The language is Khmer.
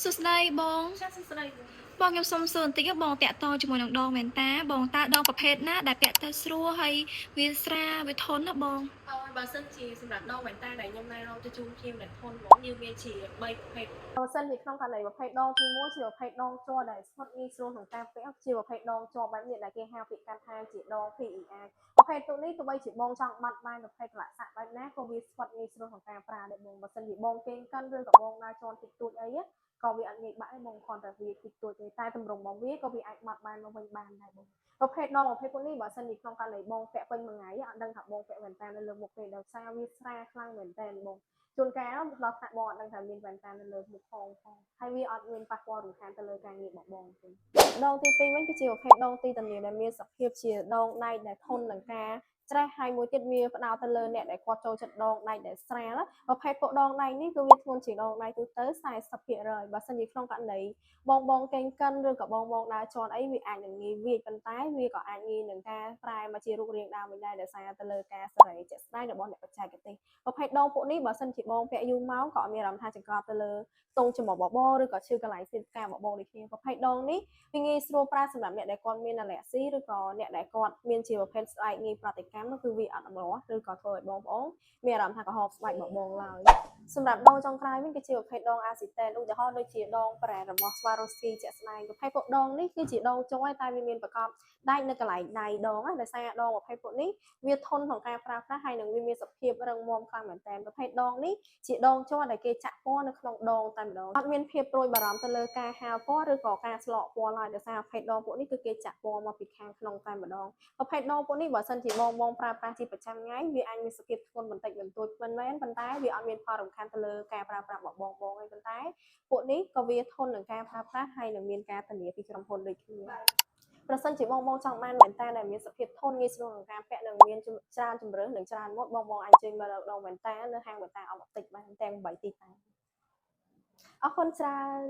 សួស្តីបងចាសួស្តីបងខ្ញុំសុំសួរបន្តិចបងតាក់ទងជាមួយនឹងដងមែនតាបងតើដងប្រភេទណាដែលពាក់ទៅស្រួលហើយវាស្រាលវាធន់ណាបងបើសិនជាសម្រាប់ដងវ៉ែនតាដែលខ្ញុំណែនាំទៅជូនភ្ញៀវដែលធន់ហ្មងយើងមានជា3ប្រភេទបើសិនជាក្នុងករណីប្រភេទដងទី1ជាប្រភេទដងជ័រដែលស្វិតងាយស្រួលក្នុងការពាក់ជាប្រភេទដងជ័របែបនេះដែលគេហៅពាក្យកាត់ថាជាដង PEI ប្រភេទទូនេះទោះបីជាបងចង់បាត់បានប្រភេទកលស័កបែបណាក៏វាស្វិតងាយស្រួលក្នុងការប្រើដែរបងបើសិនជាបងគេងកិនឬក៏បងដើរជន់តិចតួចអីក៏វាអត់ងាយបាក់ទេបងគ្រាន់តែវាតិចតួចទេតែទម្រង់របស់វាក៏វាអាចបាត់បានមកវិញបានដែរបងប្រភេទដងប្រភេទពួកនេះបើសិនជាក្នុងករណីបងពាក់ពេញមួយថ្ងៃអត់ដឹងថាបងពាក់វ៉ែនតានៅលើមុខទេដោយសារវាស្រាលខ្លាំងមែនតើបងជួនកាលដល់ថ្នាក់បងអត់ដឹងថាមានវ៉ែនតានៅលើមុខផងហើយវាអត់មានប៉ះពាល់រំខានទៅលើការងាររបស់បងទេដងទី2វិញគឺជាប្រភេទដងទីតានីដែលមានសភាពជាដងដៃដែលធន់នឹងការច្រេះហើយមួយទៀតវាផ្ដោតទៅលើអ្នកដែលគាត់ចូលចិត្តដងដៃដែលស្រាលប្រភេទពួកដងដៃនេះគឺវាធ្ងន់ជាងដងដៃទូទៅ40%បើសិនជាក្នុងករណីបងកេងកិនឬក៏បងដើរជន់អីវាអាចនឹងងាយវាចប៉ុន្តែវាក៏អាចងាយនឹងការប្រែមកជារូបរាងដើមវិញដែរដោយសារទៅលើការសេរីជាក់ស្ដែងរបស់អ្នកបច្ចេកទេសប្រភេទដងពួកនេះបើសិនជាបងពាក់យូរមកក៏អត់មានអារម្មណ៍ថាចង្កត់ទៅលើទងច្រមុះបបរឬក៏ឈឺកន្លែងស្ទាបការបបរដូចគ្នាប្រភេទដងនេះវាងាយស្រួលប្រើសម្រាប់អ្នកដែលគាត់មានអាឡែស៊ីឬក៏អ្នកដែលគាត់មានជាប្រភេទស្បែកងាយប្រតិកម្មគឺវាអត់អំលាស់ឬក៏ធ្វើឲ្យបងប្អូនមានអារម្មណ៍ថាក្រហមស្បែកបបងឡើយសម្រាប់ដងចុងក្រោយវិញគឺជាប្រភេទដងអាស៊ីតេនឧទាហរណ៍ដូចជាដងប្រែរបស់ស្វារ៉ូស្គីជាក់ស្ដែងប្រភេទពួកដងនេះគឺជាដងចុងហើយតែវាមានប្រកបដែកនៅកន្លែងដៃដងដោយសារដងប្រភេទពួកនេះវាធន់ក្នុងការប្រើប្រាស់ហើយនឹងវាមានសភាពរឹងមាំខ្លាំងមែនទែនប្រភេទដងនេះជាដងជ័រដែលគេចាក់ពណ៌នៅក្នុងដងតែម្ដងអត់មានភាពព្រួយបារម្ភទៅលើការហាលពណ៌ឬក៏ការឆ្លក់ពណ៌ឡើយដោយសារប្រភេទដងពួកនេះគឺគេចាក់ពណ៌មកពីខាងក្នុងតែម្ដងប្រភេទដងពួកនេះបើសិនជាបងប្រើប្រាស់ជាប្រចាំថ្ងៃវាអាចមានសភាពធ្ងន់បន្តិចបន្តួចមិនមែនប៉ុន្តែវាអត់មានផលរំខានទៅលើការប្រើប្រាស់របស់បងឯងប៉ុន្តែពួកនេះក៏វាធន់នឹងការប្រើប្រាស់ហើយនឹងមានការធានាពីក្រុមហ៊ុនដូចគ្នាប្រសិនជាបងចង់បានវ៉ែនតាដែលមានសភាពធន់ងាយស្រួលក្នុងការពាក់និងមានច្រើនជម្រើសនិងច្រើនម៉ូដបងអាចជួយមើលដងវ៉ែនតានៅហាងវ៉ែនតាអបតិចបានទាំង8ទីតាំងអរគុណច្រើន